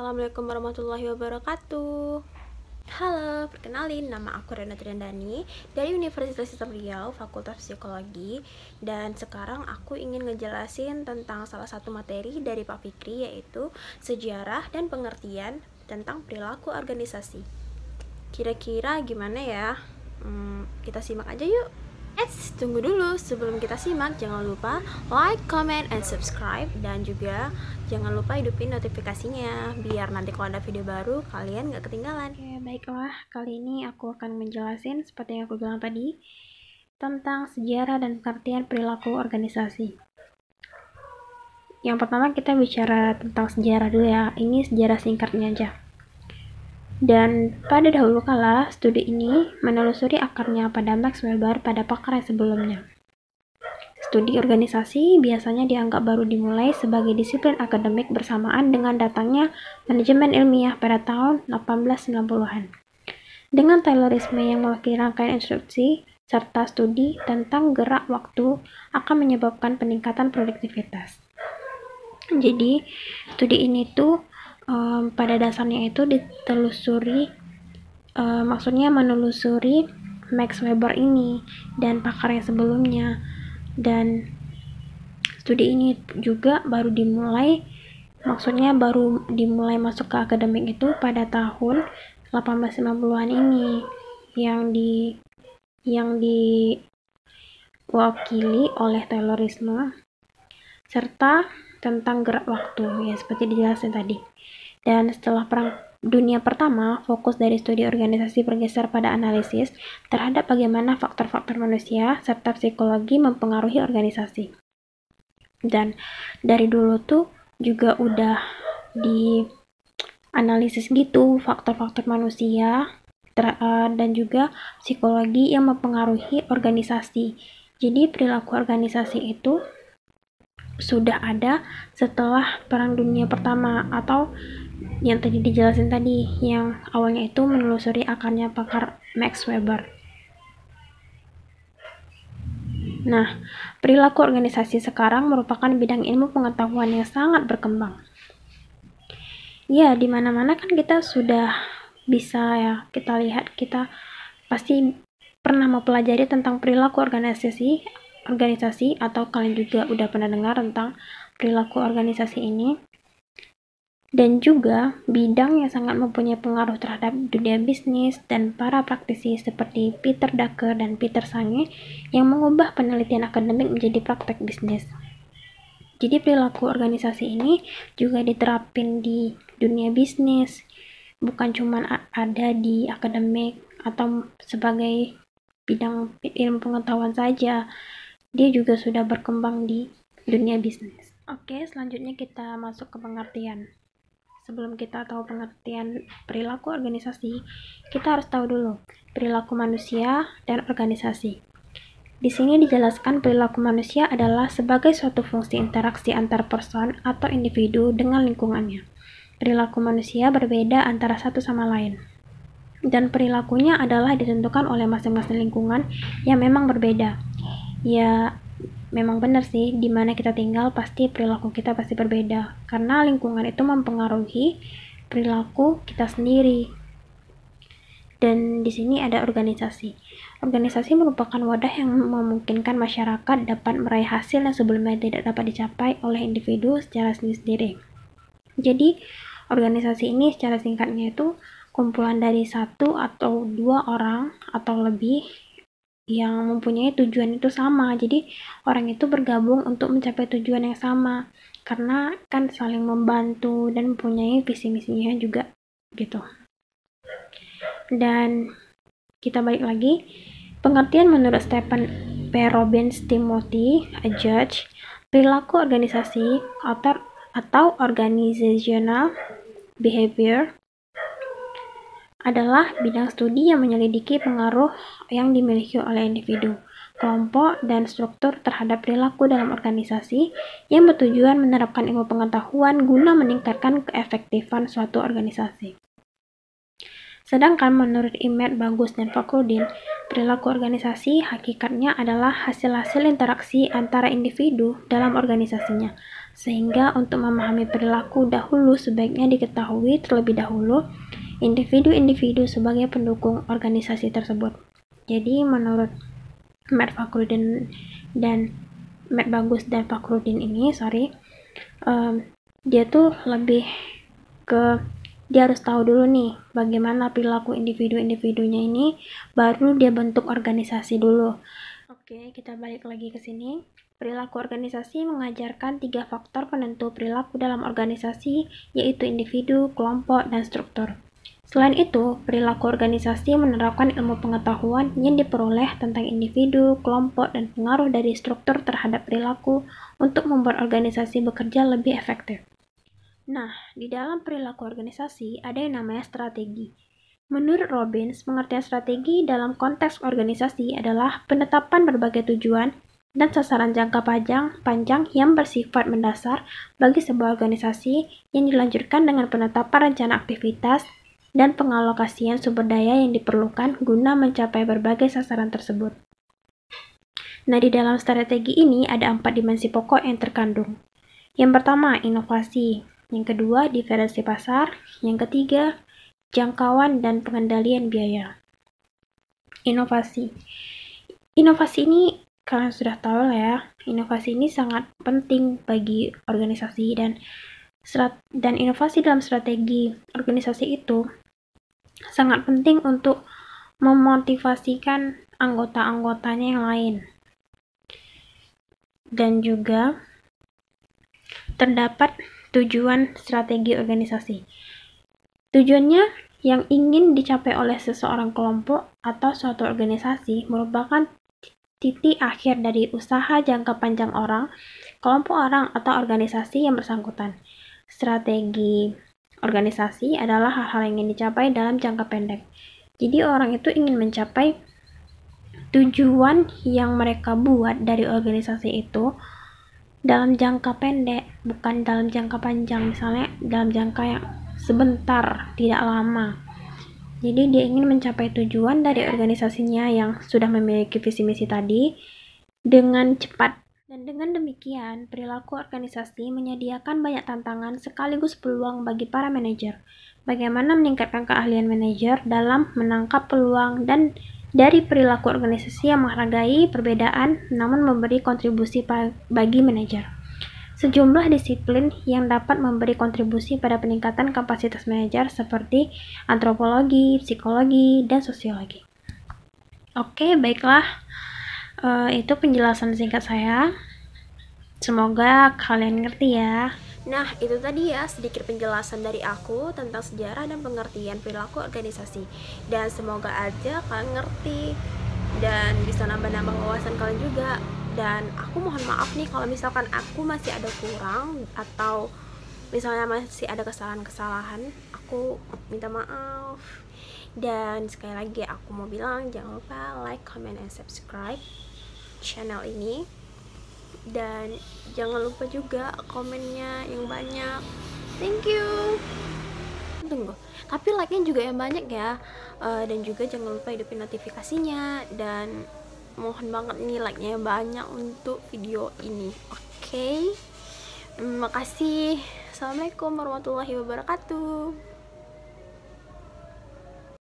Assalamualaikum warahmatullahi wabarakatuh. Halo, perkenalin nama aku Rena Triandani dari Universitas Islam Riau, Fakultas Psikologi. Dan sekarang aku ingin ngejelasin tentang salah satu materi dari Pak Fikri, yaitu sejarah dan pengertian tentang perilaku organisasi. Kira-kira gimana ya? Kita simak aja yuk. Tunggu dulu, sebelum kita simak jangan lupa like, comment, and subscribe, dan juga jangan lupa hidupin notifikasinya biar nanti kalau ada video baru kalian gak ketinggalan. Oke, baiklah, kali ini aku akan menjelasin seperti yang aku bilang tadi tentang sejarah dan pengertian perilaku organisasi. Yang pertama kita bicara tentang sejarah dulu ya. Ini sejarah singkatnya aja. Dan pada dahulu kala, studi ini menelusuri akarnya pada Max Weber pada pakar yang sebelumnya. Studi organisasi biasanya dianggap baru dimulai sebagai disiplin akademik bersamaan dengan datangnya manajemen ilmiah pada tahun 1890-an. Dengan Taylorisme yang mewakili rangkaian instruksi serta studi tentang gerak waktu akan menyebabkan peningkatan produktivitas. Jadi, studi ini tuh pada dasarnya itu ditelusuri, maksudnya menelusuri Max Weber ini dan pakar yang sebelumnya. Dan studi ini juga baru dimulai masuk ke akademik itu pada tahun 1890-an ini, yang diwakili oleh Taylorisme serta tentang gerak waktu, ya seperti dijelasin tadi. Dan setelah Perang Dunia Pertama, fokus dari studi organisasi bergeser pada analisis terhadap bagaimana faktor-faktor manusia serta psikologi mempengaruhi organisasi. Dan dari dulu tuh juga udah dianalisis gitu faktor-faktor manusia dan juga psikologi yang mempengaruhi organisasi. Jadi perilaku organisasi itu sudah ada setelah Perang Dunia Pertama, atau yang tadi dijelasin tadi, yang awalnya itu menelusuri akarnya pakar Max Weber. Nah, perilaku organisasi sekarang merupakan bidang ilmu pengetahuan yang sangat berkembang. Ya, di mana-mana kan kita sudah bisa ya, kita lihat, kita pasti pernah mempelajari tentang perilaku organisasi, atau kalian juga udah pernah dengar tentang perilaku organisasi ini. Dan juga bidang yang sangat mempunyai pengaruh terhadap dunia bisnis dan para praktisi seperti Peter Drucker dan Peter Senge yang mengubah penelitian akademik menjadi praktek bisnis. Jadi perilaku organisasi ini juga diterapin di dunia bisnis, bukan cuma ada di akademik atau sebagai bidang ilmu pengetahuan saja. Dia juga sudah berkembang di dunia bisnis. Oke, selanjutnya kita masuk ke pengertian. Sebelum kita tahu pengertian perilaku organisasi, kita harus tahu dulu perilaku manusia dan organisasi. Di sini dijelaskan perilaku manusia adalah sebagai suatu fungsi interaksi antar person atau individu dengan lingkungannya. Perilaku manusia berbeda antara satu sama lain, dan perilakunya adalah ditentukan oleh masing-masing lingkungan yang memang berbeda. Ya, memang benar sih, di mana kita tinggal pasti perilaku kita pasti berbeda, karena lingkungan itu mempengaruhi perilaku kita sendiri. Dan di sini ada organisasi. Organisasi merupakan wadah yang memungkinkan masyarakat dapat meraih hasil yang sebelumnya tidak dapat dicapai oleh individu secara sendiri-sendiri. Jadi, organisasi ini secara singkatnya itu kumpulan dari satu atau dua orang atau lebih yang mempunyai tujuan itu sama. Jadi orang itu bergabung untuk mencapai tujuan yang sama, karena kan saling membantu dan mempunyai visi misinya juga gitu. Dan kita balik lagi, pengertian menurut Stephen P. Robbins Timothy, a judge, perilaku organisasi atau organizational behavior adalah bidang studi yang menyelidiki pengaruh yang dimiliki oleh individu, kelompok, dan struktur terhadap perilaku dalam organisasi yang bertujuan menerapkan ilmu pengetahuan guna meningkatkan keefektifan suatu organisasi. Sedangkan menurut Imet, Bagus, dan Fakhrudin, perilaku organisasi hakikatnya adalah hasil-hasil interaksi antara individu dalam organisasinya, Sehingga untuk memahami perilaku dahulu sebaiknya diketahui terlebih dahulu individu-individu sebagai pendukung organisasi tersebut. Jadi menurut Matt Bagus dan Fakhrudin ini, dia tuh lebih ke dia harus tahu dulu nih bagaimana perilaku individu-individunya ini, baru dia bentuk organisasi dulu. Oke, kita balik lagi ke sini. Perilaku organisasi mengajarkan 3 faktor penentu perilaku dalam organisasi, yaitu individu, kelompok, dan struktur. Selain itu, perilaku organisasi menerapkan ilmu pengetahuan yang diperoleh tentang individu, kelompok, dan pengaruh dari struktur terhadap perilaku untuk membuat organisasi bekerja lebih efektif. Nah, di dalam perilaku organisasi ada yang namanya strategi. Menurut Robbins, pengertian strategi dalam konteks organisasi adalah penetapan berbagai tujuan dan sasaran jangka panjang yang bersifat mendasar bagi sebuah organisasi yang dilanjutkan dengan penetapan rencana aktivitas dan pengalokasian sumber daya yang diperlukan guna mencapai berbagai sasaran tersebut. Nah, di dalam strategi ini ada 4 dimensi pokok yang terkandung. Yang pertama, inovasi. Yang kedua, diferensiasi pasar. Yang ketiga, jangkauan dan pengendalian biaya. Inovasi. Inovasi ini kalian sudah tahu lah ya. Inovasi ini sangat penting bagi organisasi dan inovasi dalam strategi organisasi itu sangat penting untuk memotivasikan anggota-anggotanya yang lain. Dan juga terdapat tujuan strategi organisasi. Tujuannya yang ingin dicapai oleh seseorang kelompok atau suatu organisasi merupakan titik akhir dari usaha jangka panjang orang, kelompok orang, atau organisasi yang bersangkutan. Strategi organisasi adalah hal-hal yang ingin dicapai dalam jangka pendek. Jadi orang itu ingin mencapai tujuan yang mereka buat dari organisasi itu dalam jangka pendek, bukan dalam jangka panjang, misalnya dalam jangka yang sebentar, tidak lama. Jadi dia ingin mencapai tujuan dari organisasinya yang sudah memiliki visi misi tadi dengan cepat. Dan dengan demikian, perilaku organisasi menyediakan banyak tantangan sekaligus peluang bagi para manajer. Bagaimana meningkatkan keahlian manajer dalam menangkap peluang dan dari perilaku organisasi yang menghargai perbedaan namun memberi kontribusi bagi manajer. Sejumlah disiplin yang dapat memberi kontribusi pada peningkatan kapasitas manajer seperti antropologi, psikologi, dan sosiologi. Oke, baiklah. Itu penjelasan singkat saya. Semoga kalian ngerti ya. Nah, itu tadi ya sedikit penjelasan dari aku tentang sejarah dan pengertian perilaku organisasi. Dan semoga aja kalian ngerti dan bisa nambah-nambah wawasan kalian juga. Dan aku mohon maaf nih kalau misalkan aku masih ada kurang atau misalnya masih ada kesalahan-kesalahan, aku minta maaf. Dan sekali lagi aku mau bilang jangan lupa like, comment, and subscribe channel ini. Dan jangan lupa juga komennya yang banyak. Thank you. Tunggu, tapi like-nya juga yang banyak ya. Dan juga jangan lupa hidupin notifikasinya. Dan mohon banget nih like-nya yang banyak untuk video ini. Oke. Makasih. Assalamualaikum warahmatullahi wabarakatuh.